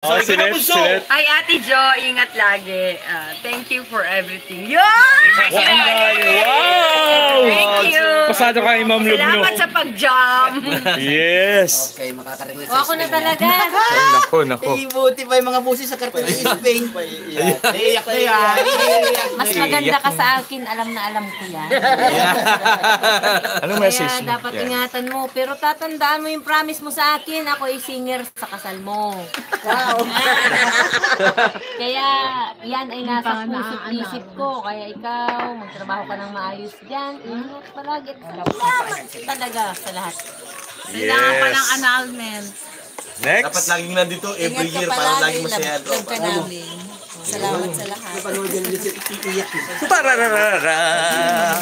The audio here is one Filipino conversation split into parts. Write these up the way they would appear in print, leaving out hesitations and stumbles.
Oh, sinet. Ay, Ate Jo, ingat lagi. Thank you for everything. Yun! Wow! Thank you! Pasado ka, Ma'am Lugno. Salamat sa pag-jam. Yes! Okay, makakarinig O, ako na talaga. Nako. Buti pa yung mga busis sa karton ng Spain. Iiyak na yan. Mas maganda ka sa akin, alam na alam ko yan. Anong message Kaya mo? dapat ingatan mo. Pero tatandaan mo yung promise mo sa akin, ako ay singer sa kasal mo. Wow. Kaya yan ay nasa puso't isip ko. Kaya ikaw, magtrabaho ka ng maayos dyan. Ingat palagi. Salamat talaga sa lahat. Kailangan pa ng Yes! annulment. Next! Dapat laging nandito every year para laging masaya. ka namin. Salamat sa lahat. Napanood yan ulit iiyak. Parararara!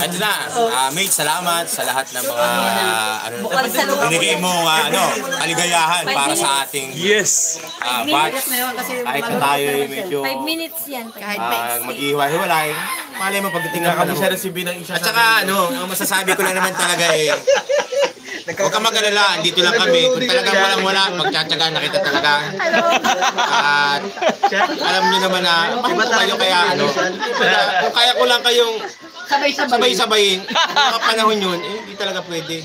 Ano na, mate, salamat sa lahat ng mga Bukal sa loob. binigay mo kaligayahan para sa ating Yes! batch. Kahit na tayo medyo 5 minutes yan. mag-ihiwa-hiwalay, malay mo pagdating ng panahon. At saka ang masasabi ko lang naman talaga huwag kang mag-alala, andito lang kami. Kung talagang walang-wala, magtsatsaga na kita talaga. At alam niyo naman na bakit kayo kaya kung kaya ko lang kayong sabay-sabayin, mga panahon yun, hindi talaga pwede.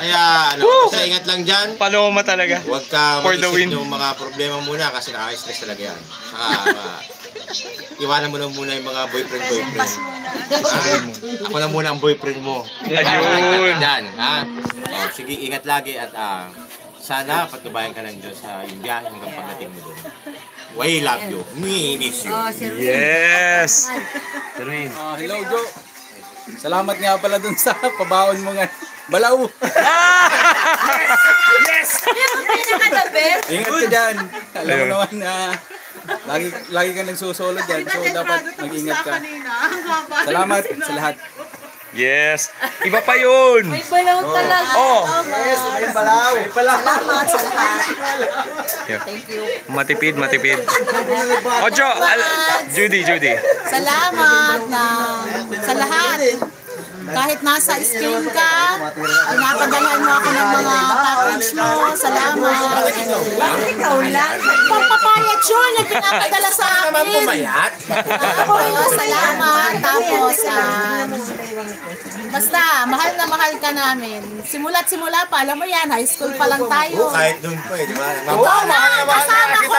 Kaya basta ingat lang dyan. Paloma talaga. Huwag ka For the win. mag-isip yung mga problema muna kasi nakaka-stress talaga yan. Saka, iwanan mo na muna yung mga boyfriend. Ako na muna ang boyfriend mo. Ayun. Yan, sige, ingat lagi at sana pagkabayan ka ng Diyos sa yung biyahe hanggang pagdating mo doon. We love you. We miss you. Yes! Hello, Jo. Salamat nga pala dun sa pabaon mo nga. Balaw! Ingat ka dyan. Alam mo naman na lagi ka nagsusolo dyan. So, dapat mag-ingat ka. Salamat sa lahat. Yes! Iba pa yun! May balaw talaga. Oh! Yes, may balaw. Salamat sa lahat. Matipid. Ocho! Judy. Salamat sa lahat. Kahit nasa stream ka, pinapadalhan mo ako ng mga package mo. Salamat. Ikaw lang. Pampapayat yun na pinapadala sa akin. Salamat. Tapos, basta, mahal na mahal ka namin. Simula't-simula pa, alam mo yan, high school pa lang tayo. Kahit doon pa di ba? Ikaw na, kasama ko.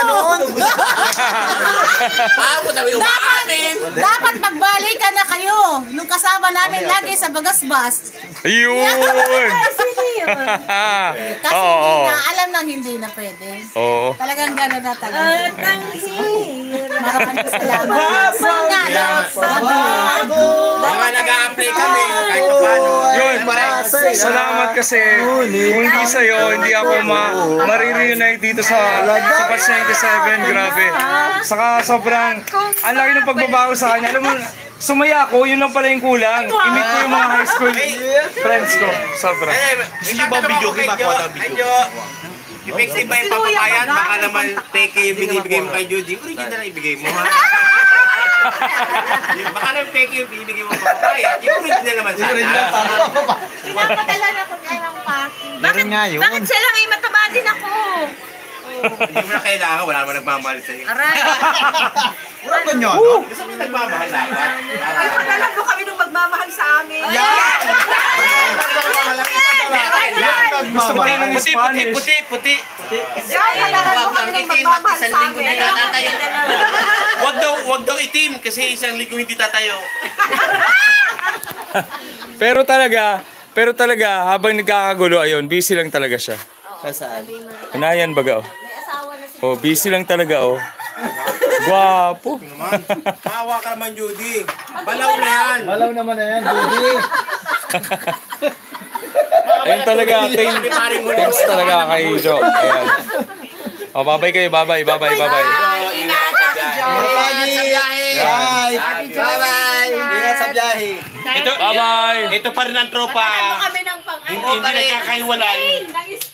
Dapat magbalikan na kayo. Nung kasama namin lagi sa Bagasbas. Ayun! Kasi Oo. alam nang hindi na pwede. Oo. Talagang gano'n na talaga. Maraming salamat. Mga nag-a-apply kami kahit paano. Yun, salamat kasi kung hindi sa'yo, hindi ako marireunite dito sa Batch 97, grabe. Saka sobrang, ang laki ng pagbabago sa kanya. Alam mo, sumaya ako, yun lang pala yung kulang. I-meet ko yung mga high school friends ko. Sobra. Hindi ba video? Medyo effective ba yung papapayan? Baka naman peke yung binibigay mo kay Judy. Original na ibigay mo, ha? Baka naman peke yung binibigay mo papapayan. Yung original naman sana. Pinapadala na ko kayo ng packing. Bakit sila ngayon mataba din ako? Hindi mo na kailangan. Wala naman nagmamahal sa'yo. Aray. Wala ba nyo? Gusto mo nagmamahal dapat? Ay, panalag ko kami nung magmamahal sa amin. Gusto ko rin ng Spanish. Puti. Ay, panalag ko kami nung magmamahal sa amin. Wag daw itim kasi isang linggo hindi tatayo. Pero talaga, habang nagkakagulo, ayun, busy lang talaga siya. Saan? Kanayan baga, oh. Oh, busy lang talaga, oh. Guwapo. Maawa ka naman, Judy. Balaw na yan. Balaw naman na yan, Judy. Ayun talaga, thanks talaga kay Jo. Ayan. Oh, babay kayo, babay. Ingat, Ate Jo. Bye-bye. Ingat sa biyahe. Bye-bye. Ito pa rin ang tropa. Kami ng Hindi nagkakahiwalay.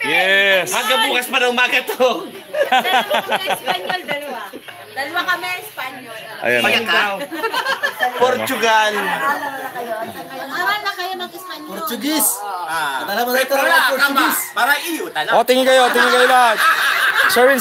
Yes. Hanggang bukas pa na umaga to. Dalawa kami, Espanyol. Ayan. Portugal. Aral na kayo mag-Espanyol. Portuguese. Alam mo na ito Wala, ng Portuguese. para iyo. Oh, tingin kayo lahat. Sherwin,